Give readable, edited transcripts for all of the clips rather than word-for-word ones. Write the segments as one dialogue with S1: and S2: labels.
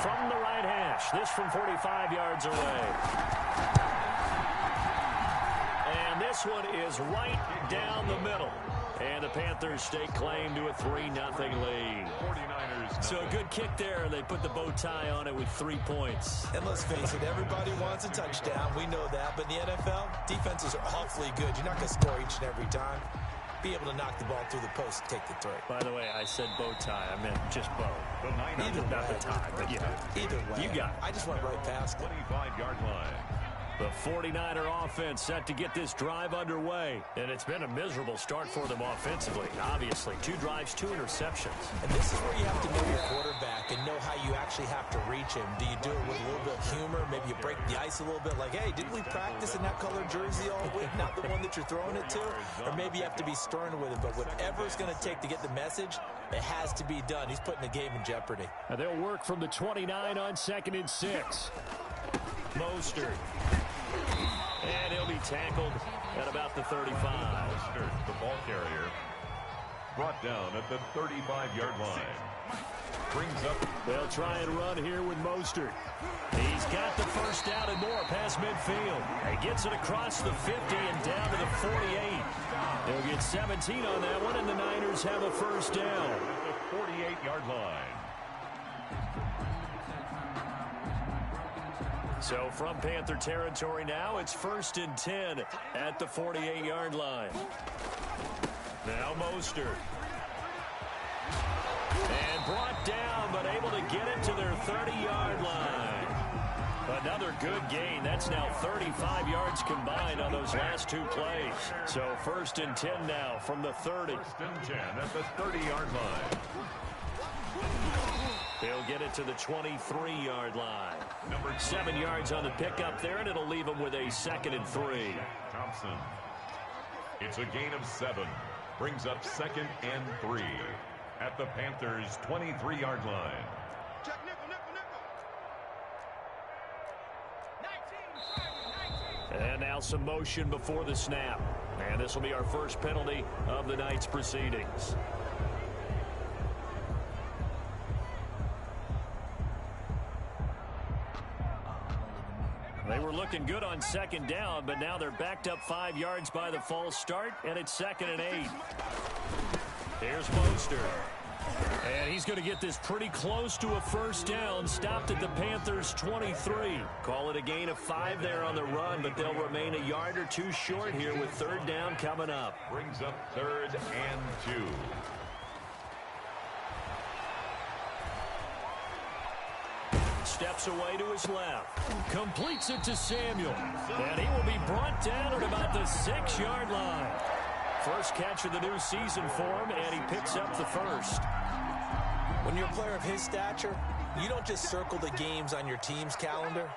S1: from the right hash. This from 45 yards away. And this one is right down the middle. And the Panthers stake claim to a 3-0 lead.
S2: 49ers.
S1: So a good kick there. They put the bow tie on it with 3 points.
S3: And let's face it, everybody wants a touchdown. We know that. But in the NFL, defenses are awfully good. You're not going to score each and every time. Be able to knock the ball through the post and take the throw.
S1: By the way, I said bow tie. I meant just bow.
S3: Either
S1: not
S3: way.
S1: the tie, but yeah.
S3: Either way.
S1: You got it.
S3: I just went right past it.
S2: 25-yard line.
S1: The 49er offense set to get this drive underway. And it's been a miserable start for them offensively, obviously. 2 drives, 2 interceptions.
S3: And this is where you have to know your quarterback and know how you actually have to reach him. Do you do it with a little bit of humor? Maybe you break the ice a little bit like, hey, didn't we practice in that color jersey all week? Not the one that you're throwing it to? Or maybe you have to be stern with it. But whatever it's going to take to get the message, it has to be done. He's putting the game in jeopardy.
S1: And they'll work from the 29 on 2nd and 6. Mostert. And he'll be tackled at about the 35.
S2: Mostert, the ball carrier, brought down at the 35-yard line. Brings up.
S1: They'll try and run here with Mostert. He's got the first down and more past midfield. He gets it across the 50 and down to the 48. He'll get 17 on that one, and the Niners have a first down.
S2: At the 48-yard line.
S1: So from Panther territory now, it's 1st and 10 at the 48-yard line. Now Mostert. And brought down, but able to get it to their 30-yard line. Another good gain. That's now 35 yards combined on those last 2 plays. So 1st and 10 now from the 30.
S2: 1st and 10 at the 30-yard line.
S1: They'll get it to the 23-yard line. 7 yards on the pickup there, and it'll leave them with a 2nd and 3.
S2: Thompson. It's a gain of 7. Brings up 2nd and 3 at the Panthers' 23-yard line.
S1: And now some motion before the snap. And this will be our first penalty of the night's proceedings. They were looking good on 2nd down, but now they're backed up 5 yards by the false start, and it's 2nd and 8. Here's Mostert. And he's going to get this pretty close to a first down, stopped at the Panthers' 23. Call it a gain of 5 there on the run, but they'll remain a yard or 2 short here with 3rd down coming up.
S2: Brings up 3rd and 2.
S1: Steps away to his left. Completes it to Samuel. And he will be brought down at about the 6-yard line. First catch of the new season for him, and he picks up the first.
S3: When you're a player of his stature, you don't just circle the games on your team's calendar.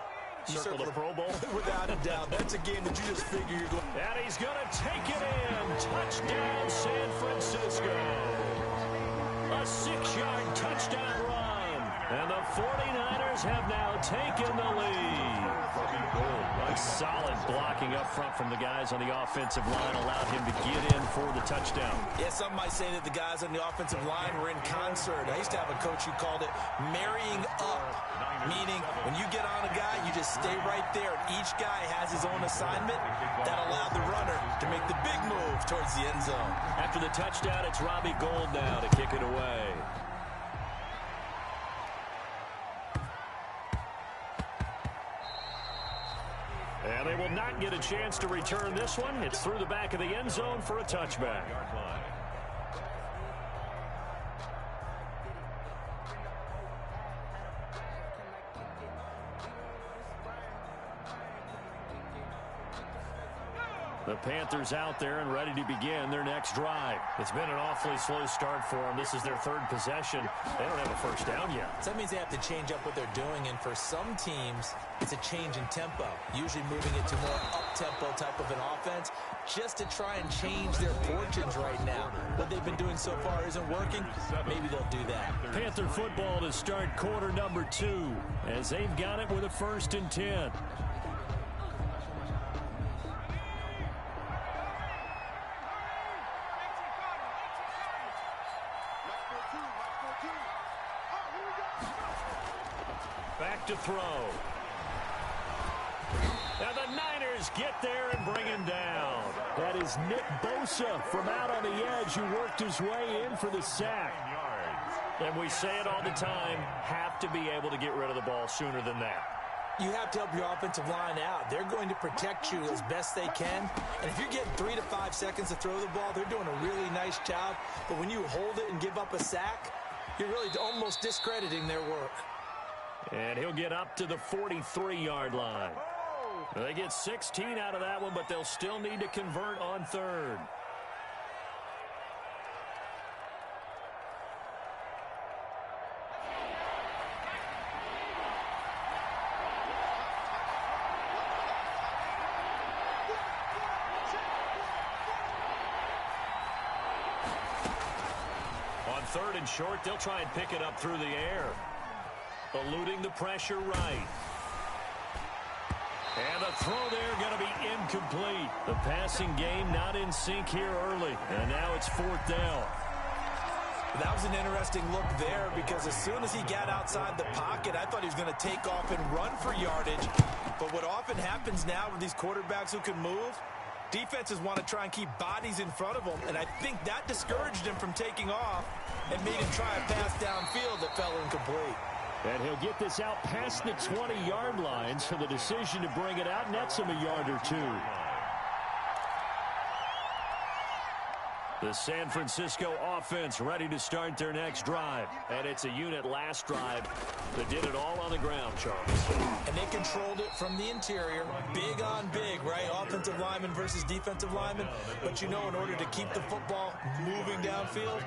S3: You
S1: circle the Pro Bowl?
S3: Without a doubt. That's a game that you just figure you're going.
S1: And he's going to take it in. Touchdown, San Francisco. A 6-yard touchdown run. And the 49ers have now taken the lead. Solid blocking up front from the guys on the offensive line allowed him to get in for the touchdown.
S3: Yeah, some might say that the guys on the offensive line were in concert. I used to have a coach who called it marrying up, meaning when you get on a guy, you just stay right there. Each guy has his own assignment. That allowed the runner to make the big move towards the end zone.
S1: After the touchdown, it's Robbie Gould now to kick it away. And they will not get a chance to return this one. It's through the back of the end zone for a touchback. The Panthers out there and ready to begin their next drive. It's been an awfully slow start for them. This is their 3rd possession. They don't have a first down yet.
S3: So that means they have to change up what they're doing, and for some teams, it's a change in tempo, usually moving it to more up-tempo type of an offense, just to try and change their fortunes right now. What they've been doing so far isn't working. Maybe they'll do that.
S1: Panther football to start quarter number 2, as they've got it with a 1st and 10. Back to throw. And the Niners get there and bring him down. That is Nick Bosa from out on the edge who worked his way in for the sack. And we say it all the time, have to be able to get rid of the ball sooner than that.
S3: You have to help your offensive line out. They're going to protect you as best they can. And if you're getting 3 to 5 seconds to throw the ball, they're doing a really nice job. But when you hold it and give up a sack, you're really almost discrediting their work.
S1: And he'll get up to the 43-yard line. They get 16 out of that one, but they'll still need to convert on third. On third and short, they'll try and pick it up through the air. Eluding the pressure right. And the throw there going to be incomplete. The passing game not in sync here early. And now it's fourth down.
S3: That was an interesting look there because as soon as he got outside the pocket, I thought he was going to take off and run for yardage. But what often happens now with these quarterbacks who can move, defenses want to try and keep bodies in front of them. And I think that discouraged him from taking off and made him try a pass downfield that fell incomplete.
S1: And he'll get this out past the 20-yard line, so the decision to bring it out nets him a yard or two. The San Francisco offense ready to start their next drive. And it's a unit last drive that did it all on the ground, Charles.
S3: And they controlled it from the interior. Big on big, right? Offensive lineman versus defensive lineman. But you know, in order to keep the football moving downfield,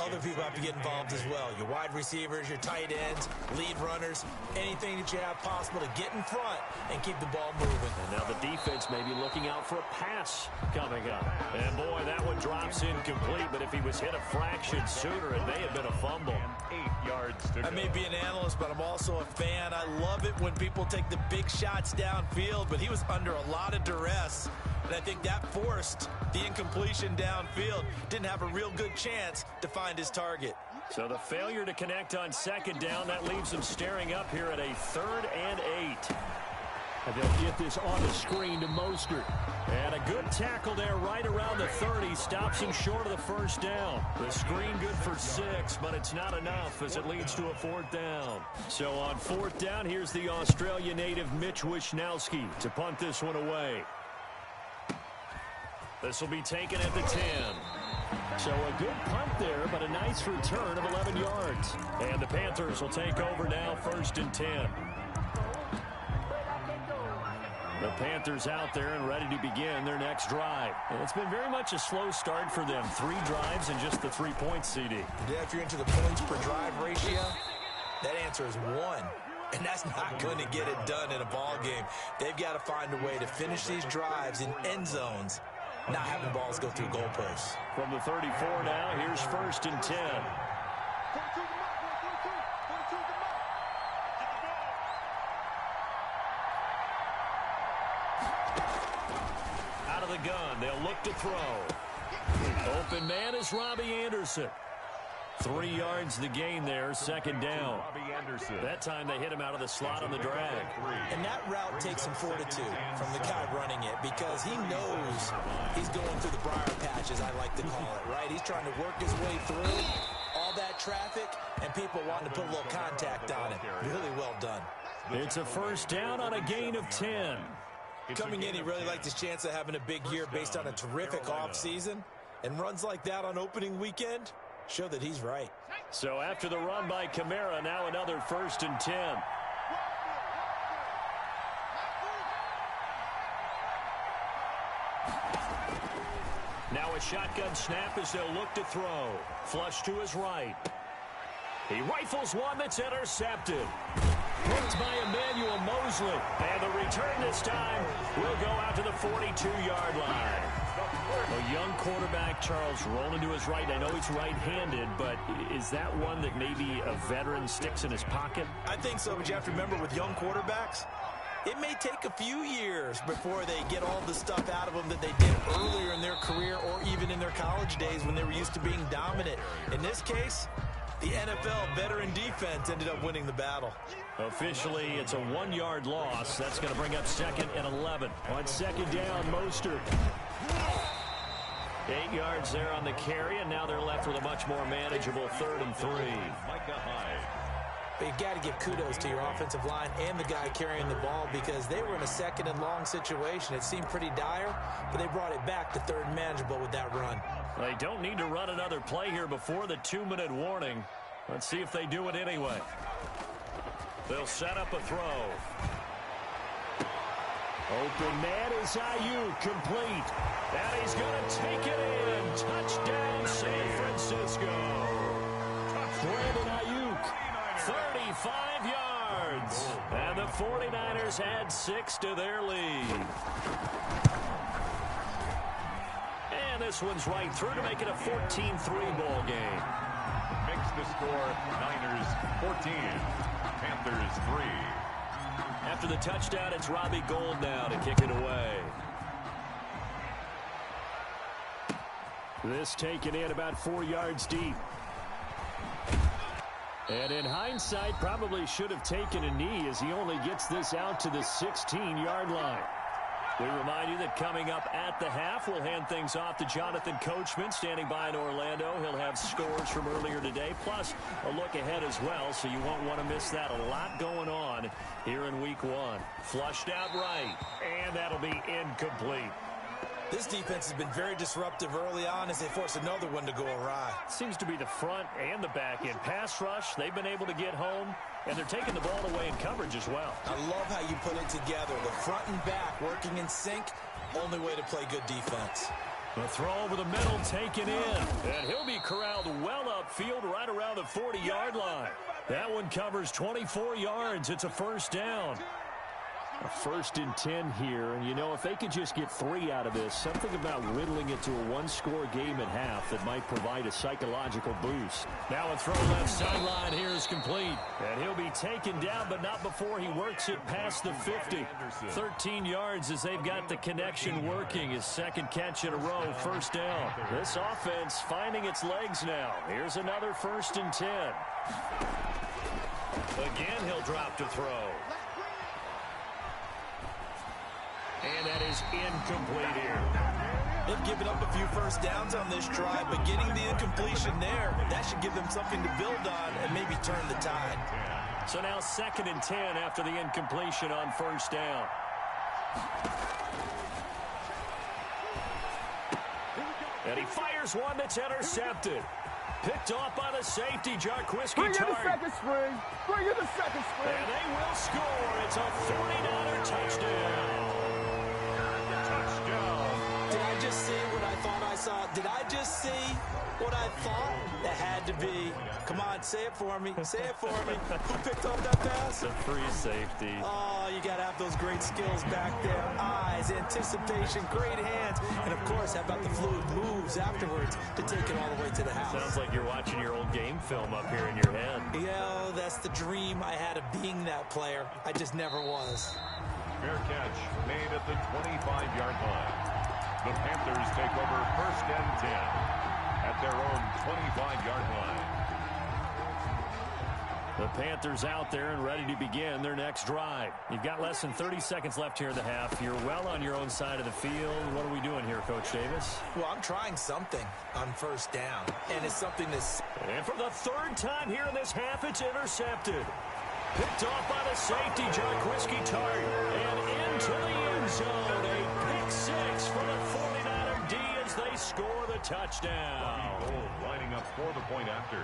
S3: other people have to get involved as well. Your wide receivers, your tight ends, lead runners, anything that you have possible to get in front and keep the ball moving.
S1: And now the defense may be looking out for a pass coming up. And boy, that one drops incomplete, but if he was hit a fraction sooner, it may have been a fumble.
S2: 8 yards to go.
S3: I may be an analyst, but I'm also a fan. I love it when people take the big shots downfield, but he was under a lot of duress. And I think that forced the incompletion downfield. Didn't have a real good chance to find his target.
S1: So the failure to connect on second down, that leaves them staring up here at a 3rd and 8. And they'll get this on the screen to Mostert. And a good tackle there right around the 30. Stops him short of the first down. The screen good for 6, but it's not enough as it leads to a 4th down. So on 4th down, here's the Australia native Mitch Wishnowsky to punt this one away. This will be taken at the 10. So a good punt there, but a nice return of 11 yards. And the Panthers will take over now, 1st and 10. The Panthers out there and ready to begin their next drive. And it's been very much a slow start for them. 3 drives and just the 3 points, CD.
S3: Yeah, if you're into the points per drive ratio, that answer is 1. And that's not going to get it done in a ball game. They've got to find a way to finish these drives in end zones, not having balls go through goalposts.
S1: From the 34 now, here's 1st and 10. Out of the gun, they'll look to throw. Open man is Robbie Anderson. 3 yards the gain there, 2nd down. That time they hit him out of the slot on the drag.
S3: And that route takes some fortitude from the guy running it because he knows he's going through the briar patch, as I like to call it, right? He's trying to work his way through all that traffic and people wanting to put a little contact on it. Really well done.
S1: It's a 1st down on a gain of 10.
S3: Coming in, he really liked his chance of having a big year based on a terrific offseason. And runs like that on opening weekend show that he's right.
S1: So after the run by Kamara, now another 1st and 10. Now a shotgun snap as they'll look to throw. Flush to his right. He rifles one that's intercepted. Blocked by Emmanuel Mosley. And the return this time will go out to the 42-yard line. A young quarterback, Charles, rolling to his right. I know he's right-handed, but is that one that maybe a veteran sticks in his pocket?
S3: I think so, but you have to remember with young quarterbacks, it may take a few years before they get all the stuff out of them that they did earlier in their career or even in their college days when they were used to being dominant. In this case, The NFL veteran defense ended up winning the battle.
S1: Officially, it's a 1-yard loss. That's going to bring up 2nd and 11. On 2nd down, Mostert. 8 yards there on the carry, and now they're left with a much more manageable 3rd and 3.
S3: But you got to give kudos to your offensive line and the guy carrying the ball, because they were in a 2nd and long situation. It seemed pretty dire, but they brought it back to 3rd and manageable with that run.
S1: They don't need to run another play here before the 2-minute warning. Let's see if they do it anyway. They'll set up a throw. Open man is Ayuk, complete. And he's going to take it in. Touchdown, San Francisco. Brandon Ayuk, 35 yards. And the 49ers add 6 to their lead. And this one's right through to make it a 14-3 ball game.
S2: Makes the score Niners 14, Panthers 3.
S1: After the touchdown, it's Robbie Gould now to kick it away. This taken in about 4 yards deep. And in hindsight, probably should have taken a knee, as he only gets this out to the 16-yard line. We remind you that coming up at the half, we'll hand things off to Jonathan Coachman, standing by in Orlando. He'll have scores from earlier today, plus a look ahead as well, so you won't want to miss that. A lot going on here in Week 1. Flushed out right, and that'll be incomplete.
S3: This defense has been very disruptive early on as they force another one to go awry.
S1: Seems to be the front and the back end. Pass rush, they've been able to get home, and they're taking the ball away in coverage as well.
S3: I love how you put it together. The front and back working in sync. Only way to play good defense.
S1: The throw over the middle taken in. And he'll be corralled well upfield right around the 40-yard line. That one covers 24 yards. It's a 1st down. A 1st and 10 here, and you know, if they could just get 3 out of this, something about whittling it to a 1-score game at half that might provide a psychological boost. Now a throw left sideline here is complete, and he'll be taken down, but not before he works it past the 50. 13 yards as they've got the connection working. His 2nd catch in a row, 1st down. This offense finding its legs now. Here's another 1st and 10. Again, he'll drop to throw. And that is incomplete here.
S3: They've given up a few 1st downs on this drive, but getting the incompletion there, that should give them something to build on and maybe turn the tide.
S1: So now 2nd and 10 after the incompletion on 1st down. And he fires one that's intercepted. Picked off by the safety, Jarquiski.
S4: Bring in the 2nd string. Bring in the 2nd string.
S1: And they will score. It's a 49er touchdown.
S3: Did I just see what I thought I saw? Did I just see what I thought? That had to be. Come on, say it for me. Say it for me. Who picked up that pass?
S1: The free safety.
S3: Oh, you got to have those great skills back there. Eyes, anticipation, great hands. And, of course, how about the fluid moves afterwards to take it all the way to the house?
S1: Sounds like you're watching your old game film up here in your head.
S3: Yeah, that's the dream I had of being that player. I just never was.
S2: Fair catch made at the 25-yard line. The Panthers take over 1st and 10 at their own 25-yard line.
S1: The Panthers out there and ready to begin their next drive. You've got less than 30 seconds left here in the half. You're well on your own side of the field. What are we doing here, Coach Davis?
S3: Well, I'm trying something on 1st down, and it's something that's...
S1: And for the 3rd time here in this half, it's intercepted. Picked off by the safety, Jarquiski Tart. And into the end zone. A pick 6 for the 49er D as they score the touchdown.
S2: Gold lining up for the point after.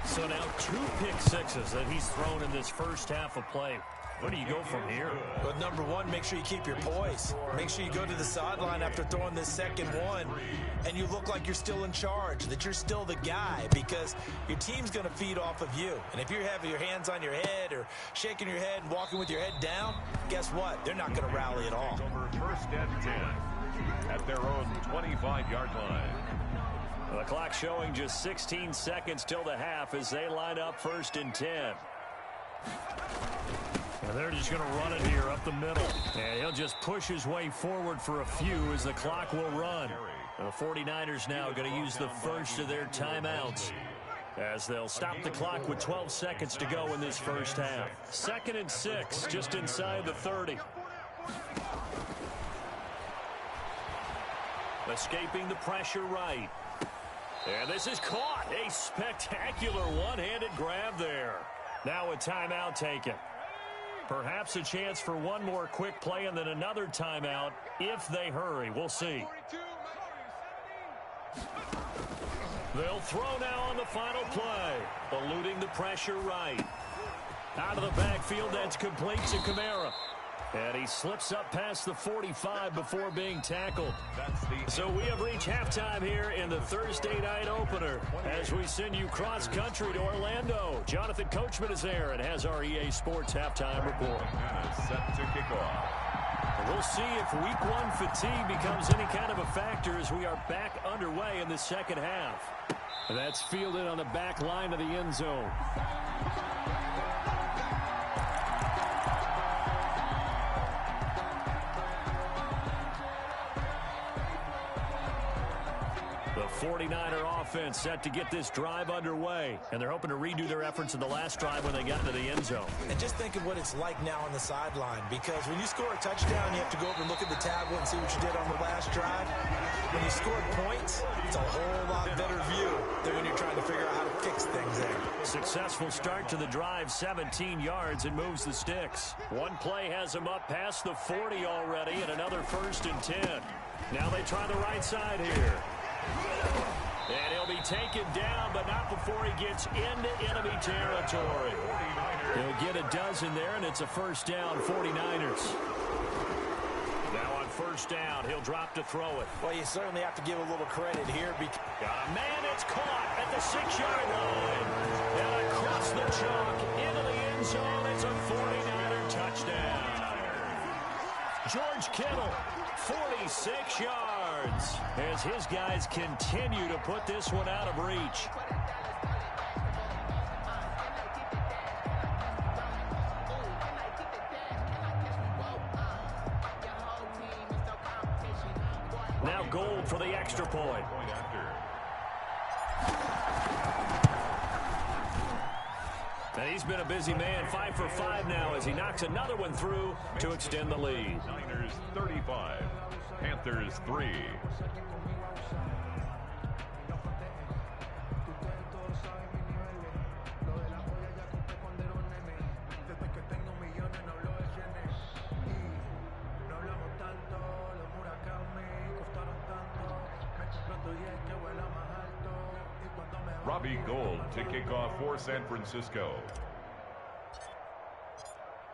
S1: So now 2 pick 6s that he's thrown in this 1st half of play. Where do you go from here?
S3: But number one, make sure you keep your poise. Make sure you go to the sideline after throwing this 2nd one, and you look like you're still in charge, that you're still the guy, because your team's going to feed off of you. And if you're having your hands on your head or shaking your head and walking with your head down, guess what? They're not going to rally at all.
S2: Over 1st and 10 at their own 25-yard line.
S1: The clock showing just 16 seconds till the half as they line up 1st and 10. And they're just going to run it here up the middle. And he'll just push his way forward for a few as the clock will run. The 49ers now going to use the first of their timeouts. as they'll stop the clock with 12 seconds to go in this first half. 2nd and 6, just inside the 30. Escaping the pressure right. And this is caught. A spectacular one-handed grab there. Now a timeout taken. Perhaps a chance for one more quick play and then another timeout if they hurry. We'll see. They'll throw now on the final play. Eluding the pressure right. Out of the backfield, that's complete to Kamara. And he slips up past the 45 before being tackled. So we have reached halftime here in the Thursday night opener as we send you cross-country to Orlando. Jonathan Coachman is there and has our EA Sports halftime report.
S2: Set to kick off.
S1: We'll see if week one fatigue becomes any kind of a factor as we are back underway in the second half. And that's fielded on the back line of the end zone. The 49er offense set to get this drive underway, and they're hoping to redo their efforts in the last drive when they got into the end zone.
S3: And just think of what it's like now on the sideline, because when you score a touchdown, you have to go over and look at the tablet and see what you did on the last drive. When you scored points, it's a whole lot better view than when you're trying to figure out how to fix things there.
S1: Successful start to the drive, 17 yards, and moves the sticks. One play has them up past the 40 already, and another 1st and 10. Now they try the right side here. And he'll be taken down, but not before he gets into enemy territory. He'll get a dozen there, and it's a first down, 49ers. Now on first down, he'll drop to throw it.
S3: Well, you certainly have to give a little credit here.
S1: Got a man, it's caught at the 6-yard line. And across the chalk, into the end zone, it's a 49er touchdown. George Kittle, 46 yards, as his guys continue to put this one out of reach. Now Gold for the extra point. And he's been a busy man, 5 for 5 now as he knocks another one through to extend the lead.
S2: Niners 35, Panthers 3. Robbie Gould to kick off for San Francisco.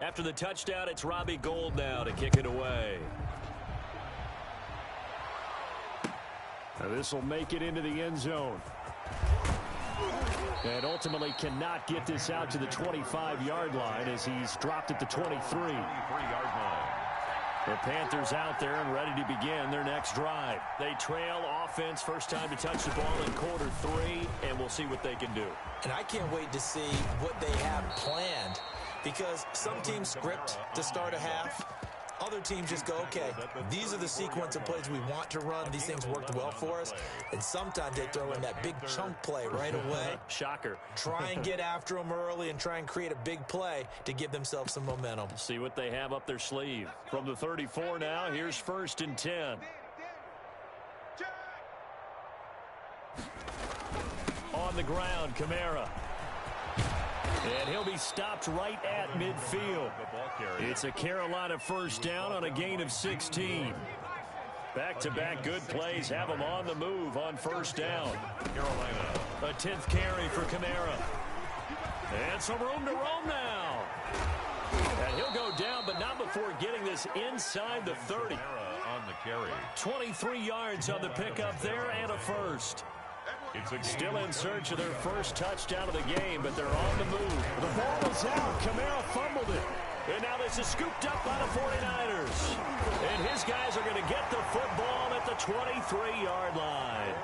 S1: After the touchdown, it's Robbie Gould now to kick it away. Now this will make it into the end zone. And ultimately cannot get this out to the 25-yard line as he's dropped at the 23.
S2: 23-yard line.
S1: The Panthers out there and ready to begin their next drive. They trail offense, first time to touch the ball in quarter 3, and we'll see what they can do.
S3: And I can't wait to see what they have planned, because some teams script to start a half. Other teams just go, okay, these are the sequence of plays we want to run. These things worked well for us. And sometimes they throw in that big chunk play right away.
S1: Shocker.
S3: Try and get after them early and try and create a big play to give themselves some momentum.
S1: See what they have up their sleeve. From the 34 now, here's 1st and 10. On the ground, Kamara. And he'll be stopped right at midfield. It's a Carolina first down on a gain of 16. Back-to-back good plays have him on the move on first down.
S2: Carolina.
S1: A 10th carry for Kamara. And some room to roam now. And he'll go down, but not before getting this inside the 30.
S2: On the carry.
S1: 23 yards on the pickup there and a first. Still in search of their first touchdown of the game, but they're on the move. The ball is out. Kamara fumbled it. And now this is scooped up by the 49ers. And his guys are going to get the football at the 23-yard line.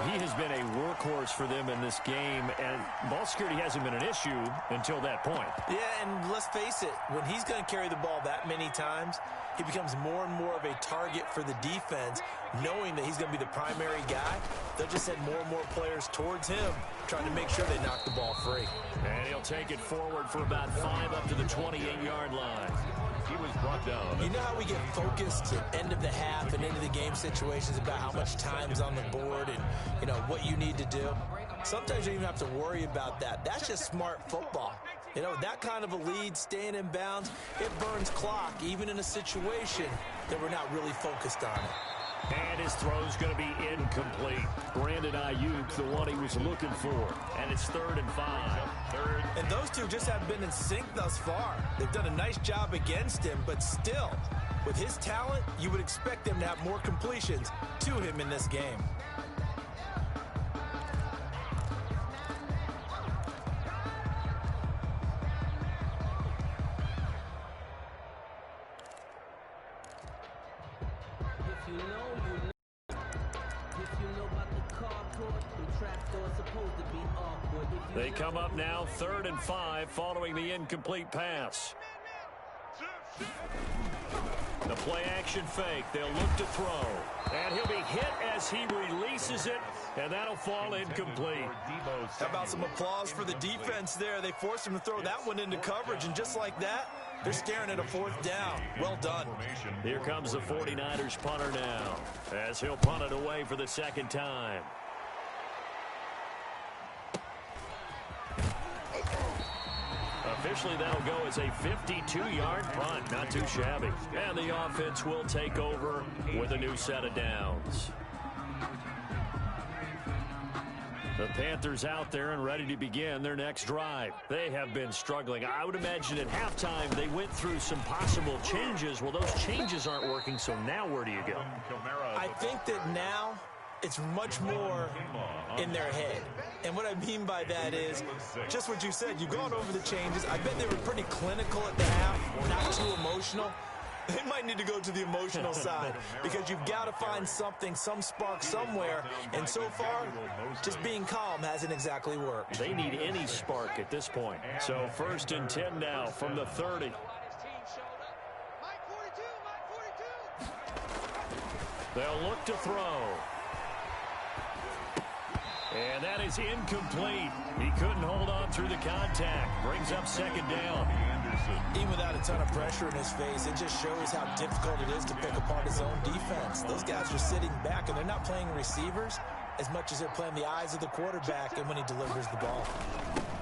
S1: He has been a workhorse for them in this game, and ball security hasn't been an issue until that point.
S3: Yeah, and let's face it, when he's going to carry the ball that many times, he becomes more and more of a target for the defense, knowing that he's going to be the primary guy. They'll just send more and more players towards him, trying to make sure they knock the ball free.
S1: And he'll take it forward for about 5 up to the 28-yard line.
S2: He was brought down.
S3: You know how we get focused at end of the half and into the game situations about how much time's on the board and, you know, what you need to do? Sometimes you don't even have to worry about that. That's just smart football. You know, that kind of a lead, staying in bounds, it burns clock, even in a situation that we're not really focused on it.
S1: And his throw's going to be incomplete. Brandon Ayuk, the one he was looking for. And it's 3rd and 5.
S3: And those two just haven't been in sync thus far. They've done a nice job against him, but still, with his talent, you would expect them to have more completions to him in this game.
S1: They come up now 3rd and 5 following the incomplete pass. The play action fake. They'll look to throw. And he'll be hit as he releases it, and that'll fall incomplete.
S3: How about some applause for the defense there? They forced him to throw that one into coverage, and just like that, they're staring at a 4th down. Well done.
S1: Here comes the 49ers punter now, as he'll punt it away for the 2nd time. Officially, that'll go as a 52-yard punt. Not too shabby. And the offense will take over with a new set of downs. The Panthers out there and ready to begin their next drive. They have been struggling. I would imagine at halftime they went through some possible changes. Well, those changes aren't working, so now where do you go?
S3: I think that now it's much more in their head. And what I mean by that is just what you said. You've gone over the changes. I bet they were pretty clinical at the half, not too emotional. They might need to go to the emotional side because you've got to find something, some spark somewhere. And so far, just being calm hasn't exactly worked.
S1: They need any spark at this point. So 1st and 10 now from the 30. They'll look to throw. And that is incomplete. He couldn't hold on through the contact. Brings up 2nd down.
S3: Even without a ton of pressure in his face, it just shows how difficult it is to pick apart his own defense. Those guys are sitting back, and they're not playing receivers as much as they're playing the eyes of the quarterback and when he delivers the ball.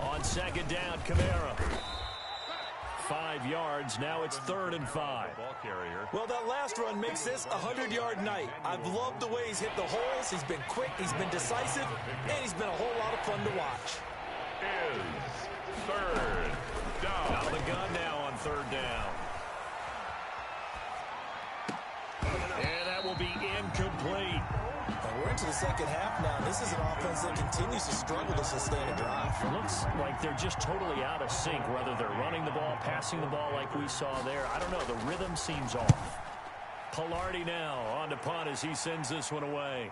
S1: On 2nd down, Kamara. 5 yards. Now it's 3rd and 5.
S3: Well, that last run makes this a 100-yard night. I've loved the way he's hit the holes. He's been quick. He's been decisive. And he's been a whole lot of fun to watch.
S2: Is 3rd down.
S1: Out of the gun now on 3rd down. And that will be incomplete.
S3: And we're into the 2nd half now. This is an offense that continues to struggle to sustain a drive.
S1: It looks like they're just totally out of sync, whether they're running the ball, passing the ball like we saw there. I don't know. The rhythm seems off. Pilardi now on to punt as he sends this one away.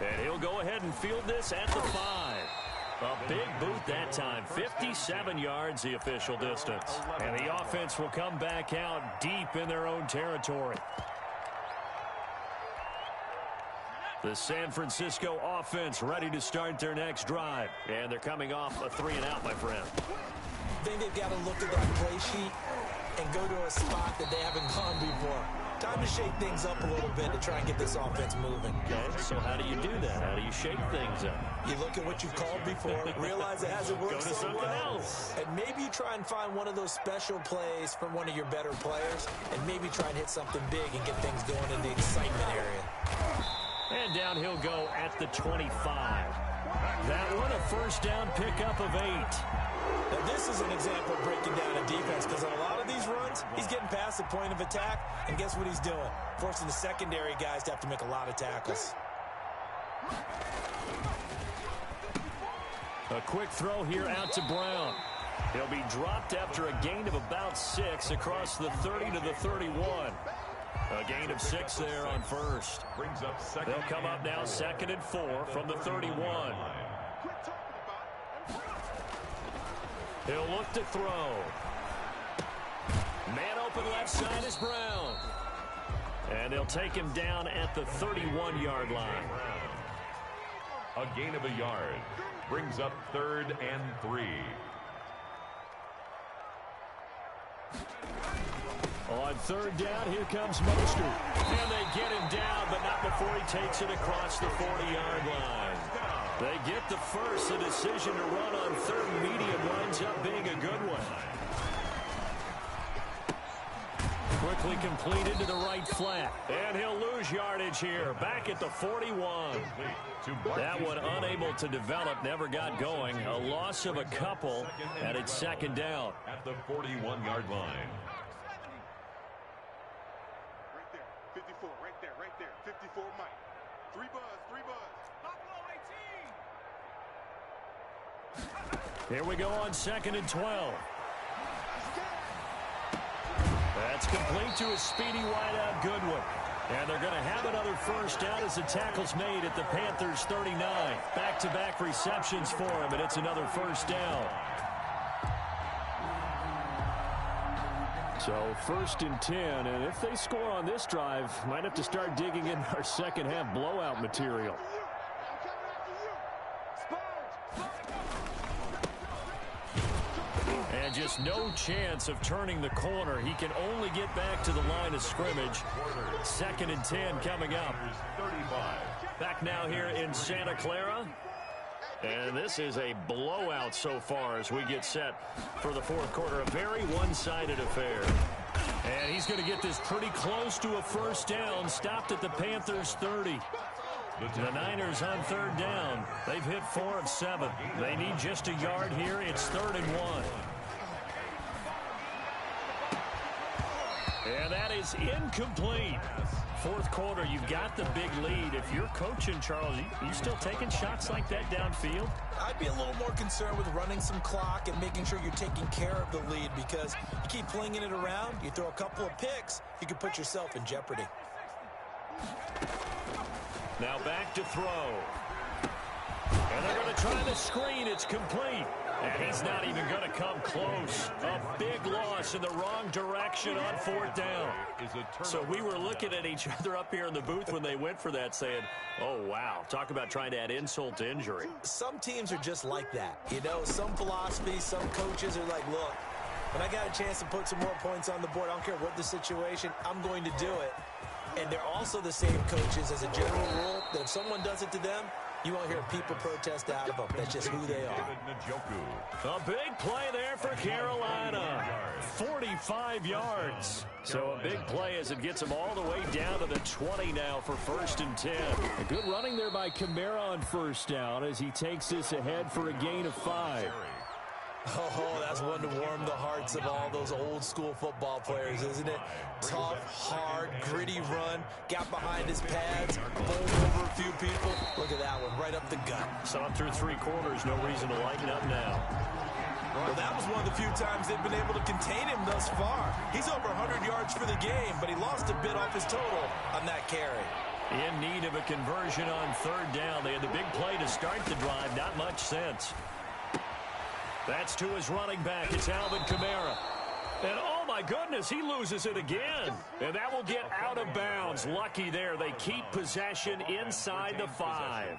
S1: And he'll go ahead and field this at the 5. A big boot that time. 57 yards the official distance. And the offense will come back out deep in their own territory. The San Francisco offense ready to start their next drive. And they're coming off a 3-and-out, my friend.
S3: I think they've got to look at that play sheet and go to a spot that they haven't gone before. Time to shake things up a little bit to try and get this offense moving.
S1: Okay, so how do you do that? How do you shake things up?
S3: You look at what you've called before, realize it hasn't worked
S1: Go to
S3: so
S1: something
S3: well,
S1: else.
S3: and maybe you try and find one of those special plays from one of your better players, and maybe try and hit something big and get things going in the excitement area.
S1: And down he'll go at the 25. That one a 1st down pickup of 8.
S3: Now, this is an example of breaking down a defense because on a lot of these runs, he's getting past the point of attack, and guess what he's doing? Forcing the secondary guys to have to make a lot of tackles.
S1: A quick throw here out to Brown. He'll be dropped after a gain of about 6 across the 30 to the 31. A gain of 6 there on first.
S2: Brings up second.
S1: They'll come up now 2nd and 4 from the 31. He'll look to throw. Man open left side is Brown. And they'll take him down at the 31-yard line.
S2: A gain of a yard. Brings up 3rd and 3.
S1: On 3rd down, here comes Mostert. And they get him down, but not before he takes it across the 40-yard line. They get the first. The decision to run on 3rd medium winds up being a good one. Quickly completed to the right flat. And he'll lose yardage here. Back at the 41. That one unable to develop. Never got going. A loss of a couple. And it's 2nd down.
S2: At the 41-yard line.
S4: Right there. 54. Right there. Right there. 54 Mike. 3 buzz. 3 buzz. Buffalo 18.
S1: Here we go on 2nd and 12. That's complete to a speedy wideout Goodwin. And they're going to have another first down as the tackle's made at the Panthers 39. Back-to-back receptions for him, and it's another first down. So 1st and 10, and if they score on this drive, might have to start digging in our second half blowout material. And just no chance of turning the corner. He can only get back to the line of scrimmage. 2nd and 10 coming up. Back now here in Santa Clara. And this is a blowout so far as we get set for the 4th quarter. A very one-sided affair. And he's going to get this pretty close to a first down. Stopped at the Panthers 30. The Niners on 3rd down. They've hit 4 of 7. They need just a yard here. It's 3rd and 1. And that is incomplete. 4th quarter, you've got the big lead. If you're coaching, Charles, you still taking shots like that downfield?
S3: I'd be a little more concerned with running some clock and making sure you're taking care of the lead, because you keep flinging it around, you throw a couple of picks, you can put yourself in jeopardy.
S1: Now back to throw. And they're going to try the screen. It's complete. And he's not even going to come close. A big loss in the wrong direction on 4th down. So we were looking at each other up here in the booth when they went for that, saying, oh, wow, talk about trying to add insult to injury.
S3: Some teams are just like that. You know, some philosophies, some coaches are like, look, when I got a chance to put some more points on the board, I don't care what the situation, I'm going to do it. And they're also the same coaches as a general rule that if someone does it to them, you won't hear people protest out of them. That's just who they are.
S1: A big play there for Carolina. 45 yards. So a big play as it gets them all the way down to the 20 now for 1st and 10. A good running there by Kamara on 1st down as he takes this ahead for a gain of 5.
S3: Oh, that's one to warm the hearts of all those old school football players, isn't it? Tough, hard, gritty run, got behind his pads, bowled over a few people. Look at that one, right up the gut.
S1: Saw him through 3 quarters, no reason to lighten up now.
S3: Well, that was one of the few times they've been able to contain him thus far. He's over 100 yards for the game, but he lost a bit off his total on that carry.
S1: In need of a conversion on 3rd down. They had the big play to start the drive, not much sense. That's to his running back. It's Alvin Kamara. And, oh, my goodness, he loses it again. And that will get out of bounds. Lucky there. They keep possession inside the 5.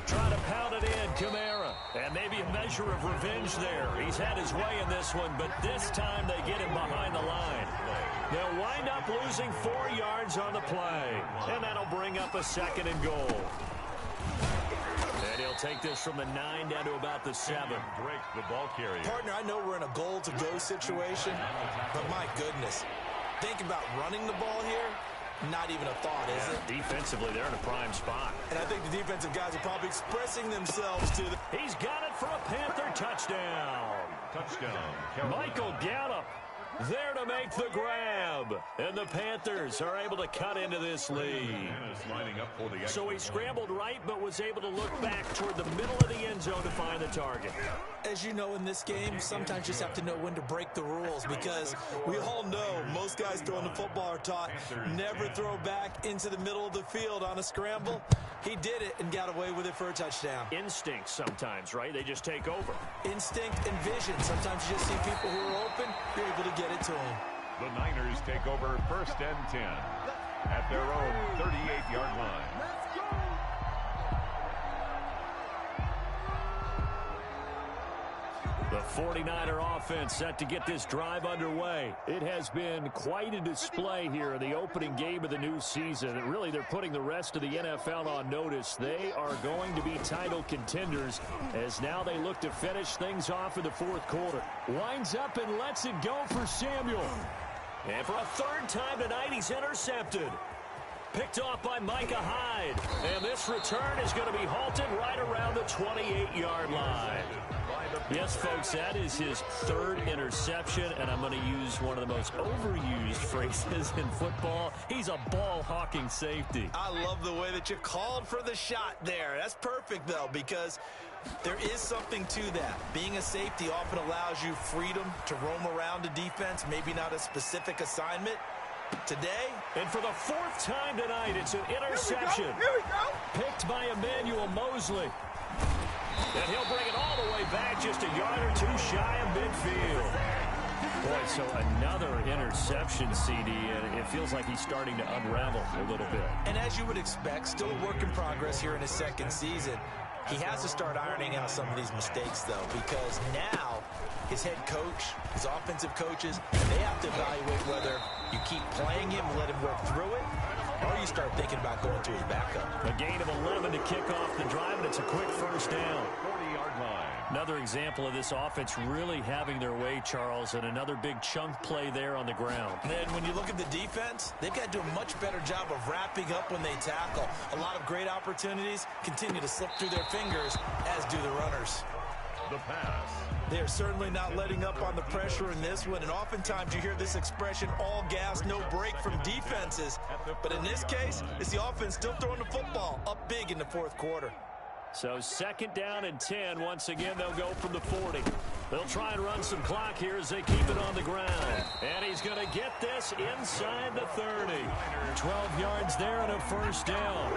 S1: Try to pound it in, Kamara. And maybe a measure of revenge there. He's had his way in this one, but this time they get him behind the line. They'll wind up losing 4 yards on the play. And that'll bring up a 2nd and goal. And he'll take this from the 9 down to about the 7.
S2: Drake, the ball carrier.
S3: Partner, I know we're in a goal-to-go situation, but my goodness, think about running the ball here. Not even a thought, is it?
S1: Defensively, they're in a prime spot.
S3: And I think the defensive guys are probably expressing themselves to the...
S1: He's got it for a Panther touchdown.
S2: Touchdown. Carolina.
S1: Michael Gallup There to make the grab. And the Panthers are able to cut into this lead. So he scrambled right, but was able to look back toward the middle of the end zone to find the target.
S3: As you know, in this game, sometimes you just have to know when to break the rules, because we all know most guys throwing the football are taught never throw back into the middle of the field on a scramble. He did it and got away with it for a touchdown.
S1: Instinct sometimes, right? They just take over.
S3: Instinct and vision. Sometimes you just see people who are open, you're able to get it to them.
S2: The Niners take over 1st and 10 at their own 38-yard line.
S1: The 49er offense set to get this drive underway. It has been quite a display here in the opening game of the new season. And really, they're putting the rest of the NFL on notice. They are going to be title contenders as now they look to finish things off in the fourth quarter. Winds up and lets it go for Samuel. And for a third time tonight, he's intercepted. Picked off by Micah Hyde. And this return is going to be halted right around the 28-yard line. Yes, folks, that is his third interception, and I'm going to use one of the most overused phrases in football. He's a ball-hawking safety.
S3: I love the way that you called for the shot there. That's perfect, though, because there is something to that. Being a safety often allows you freedom to roam around a defense, maybe not a specific assignment. Today,
S1: and for the fourth time tonight, it's an interception.
S4: Here we go.
S1: Picked by Emmanuel Mosley. And he'll bring it all the way back just a yard or two shy of midfield. Boy, so another interception, CD, and it feels like he's starting to unravel a little bit.
S3: And as you would expect, still a work in progress here in his second season. He has to start ironing out some of these mistakes, though, because now his head coach, his offensive coaches, they have to evaluate whether you keep playing him, let him work through it, or you start thinking about going to his backup.
S1: A gain of 11 to kick off the drive, and it's a quick first down.
S2: 40-yard line.
S1: Another example of this offense really having their way, Charles, and another big chunk play there on the ground.
S3: And then when you look at the defense, they've got to do a much better job of wrapping up when they tackle. A lot of great opportunities continue to slip through their fingers, as do the runners.
S2: The pass.
S3: They're certainly not letting up on the pressure in this one, and oftentimes you hear this expression, all gas, no break from defenses. But in this case, it's the offense still throwing the football up big in the fourth quarter.
S1: So 2nd down and 10. Once again, they'll go from the 40. They'll try and run some clock here as they keep it on the ground. And he's going to get this inside the 30. 12 yards there and a first down.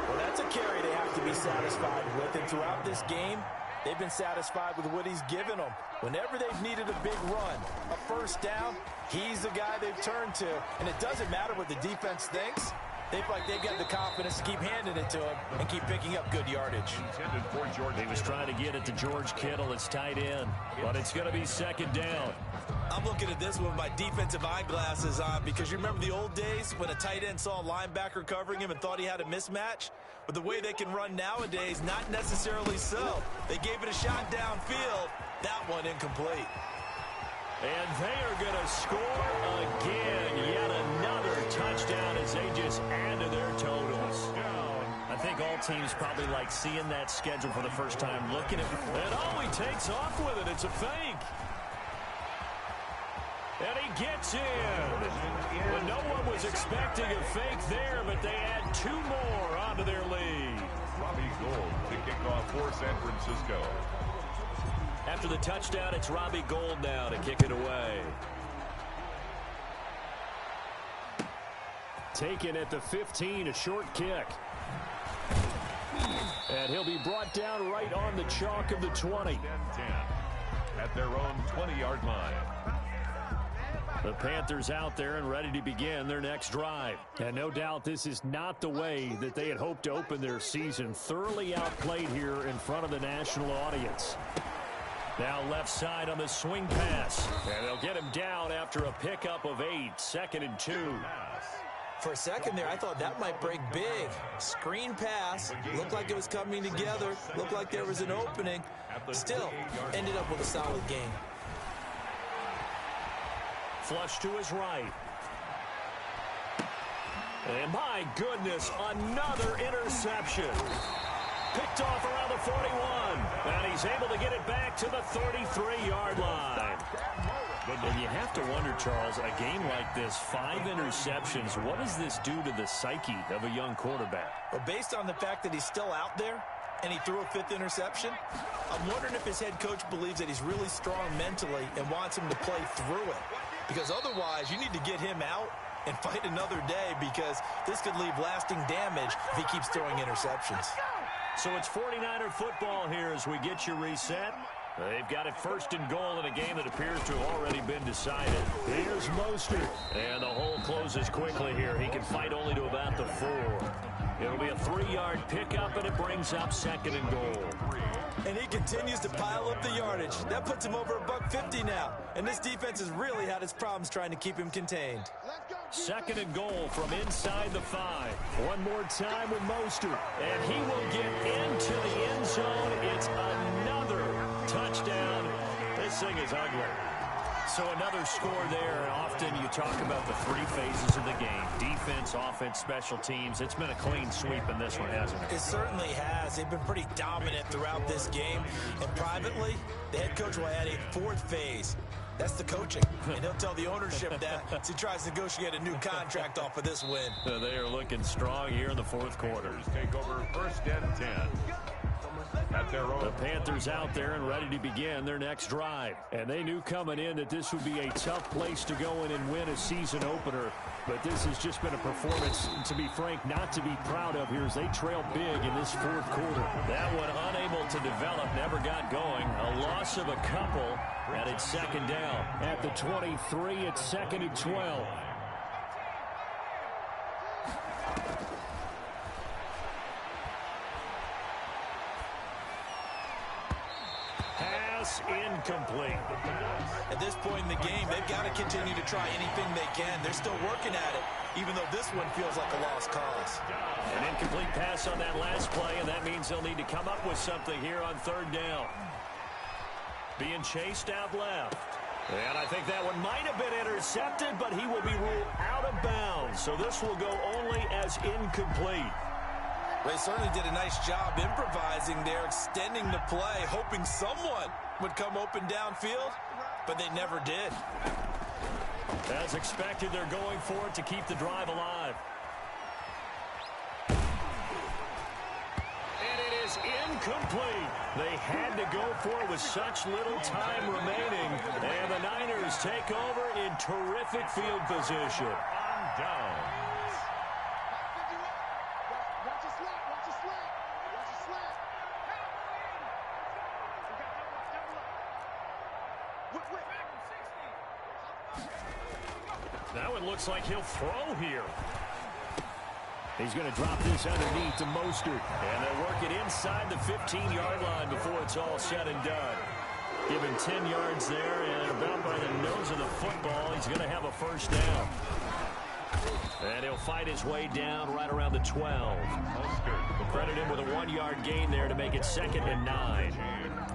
S3: Well, that's a carry they have to be satisfied with, and throughout this game, they've been satisfied with what he's given them. Whenever they've needed a big run, a first down, he's the guy they've turned to. And it doesn't matter what the defense thinks. They feel like they've got the confidence to keep handing it to him and keep picking up good yardage.
S1: He was trying to get it to George Kittle. It's tight end, but it's going to be 2nd down.
S3: I'm looking at this with my defensive eyeglasses on, because you remember the old days when a tight end saw a linebacker covering him and thought he had a mismatch? But the way they can run nowadays, not necessarily so. They gave it a shot downfield. That one incomplete.
S1: And they are going to score again. Yet another touchdown as they just add to their totals. I think all teams probably like seeing that schedule for the first time, looking at it. And oh, he takes off with it. It's a fake. And he gets in. Well, no one was expecting a fake there, but they add 2 more onto their lead.
S2: Robbie Gould to kick off for San Francisco.
S1: After the touchdown, it's Robbie Gould now to kick it away. Taken at the 15, a short kick. And he'll be brought down right on the chalk of the 20.
S2: 10 at their own 20-yard line.
S1: The Panthers out there and ready to begin their next drive. And no doubt this is not the way that they had hoped to open their season. Thoroughly outplayed here in front of the national audience. Now left side on the swing pass. And they'll get him down after a pickup of 8. 2nd and 2.
S3: For a second there, I thought that might break big. Screen pass. Looked like it was coming together. Looked like there was an opening. Still, ended up with a solid game.
S1: Flush to his right. And my goodness, another interception. Picked off around the 41. And he's able to get it back to the 33-yard line. And you have to wonder, Charles, a game like this, 5 interceptions, what does this do to the psyche of a young quarterback?
S3: Well, based on the fact that he's still out there and he threw a 5th interception, I'm wondering if his head coach believes that he's really strong mentally and wants him to play through it. Because otherwise, you need to get him out and fight another day, because this could leave lasting damage if he keeps throwing interceptions.
S1: So it's 49er football here as we get you reset. They've got it 1st and goal in a game that appears to have already been decided. Here's Mostert. And the hole closes quickly here. He can fight only to about the 4. It'll be a 3-yard pickup, and it brings up 2nd and goal.
S3: And he continues to pile up the yardage. That puts him over $150 now. And this defense has really had its problems trying to keep him contained.
S1: 2nd and goal from inside the 5. One more time with Mostert. And he will get into the end zone. It's another touchdown. This thing is ugly. So another score there, and often you talk about the 3 phases of the game. Defense, offense, special teams. It's been a clean sweep in this one, hasn't it?
S3: It certainly has. They've been pretty dominant throughout this game. And privately, the head coach will add a 4th phase. That's the coaching. And he'll tell the ownership that as he tries to negotiate a new contract off of this win.
S1: They are looking strong here in the 4th quarter.
S2: Take over 1st and 10. At their own.
S1: The Panthers out there and ready to begin their next drive. And they knew coming in that this would be a tough place to go in and win a season opener. But this has just been a performance, to be frank, not to be proud of here as they trail big in this 4th quarter. That one unable to develop, never got going. A loss of a couple, and it's 2nd down. At the 23, it's 2nd and 12. Incomplete.
S3: At this point in the game, they've got to continue to try anything they can. They're still working at it, even though this one feels like a lost cause.
S1: An incomplete pass on that last play, and that means they'll need to come up with something here on 3rd down. Being chased out left. And I think that one might have been intercepted, but he will be ruled out of bounds. So this will go only as incomplete.
S3: They certainly did a nice job improvising there, extending the play, hoping someone would come open downfield, but they never did.
S1: As expected, they're going for it to keep the drive alive. And it is incomplete. They had to go for it with such little time remaining, and the Niners take over in terrific field position.
S2: On down.
S1: Now it looks like he'll throw here. He's going to drop this underneath to Mostert. And they'll work it inside the 15-yard line before it's all said and done. Give him 10 yards there, and about by the nose of the football, he's going to have a 1st down. And he'll fight his way down right around the 12. We'll credit him with a 1-yard gain there to make it 2nd and 9.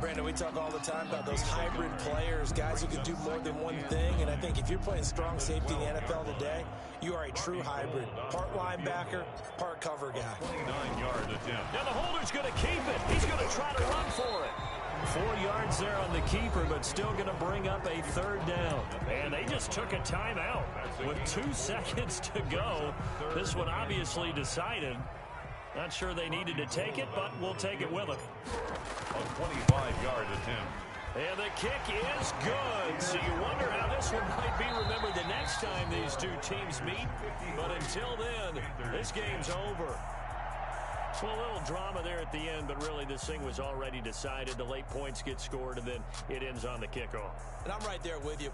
S3: Brandon, we talk all the time about those hybrid players, guys who can do more than one thing. And I think if you're playing strong safety in the NFL today, you are a true hybrid. Part linebacker, part cover guy.
S2: 29-yard attempt.
S1: Now the holder's going to keep it. He's going to try to run for it. 4 yards there on the keeper, but still going to bring up a 3rd down. And they just took a timeout with 2 seconds to go. This one obviously decided. Not sure they needed to take it, but we'll take it with them.
S2: A 25-yard attempt.
S1: And the kick is good. So you wonder how this one might be remembered the next time these 2 teams meet. But until then, this game's over. So a little drama there at the end, but really this thing was already decided. The late points get scored, and then it ends on the kickoff.
S3: And I'm right there with you.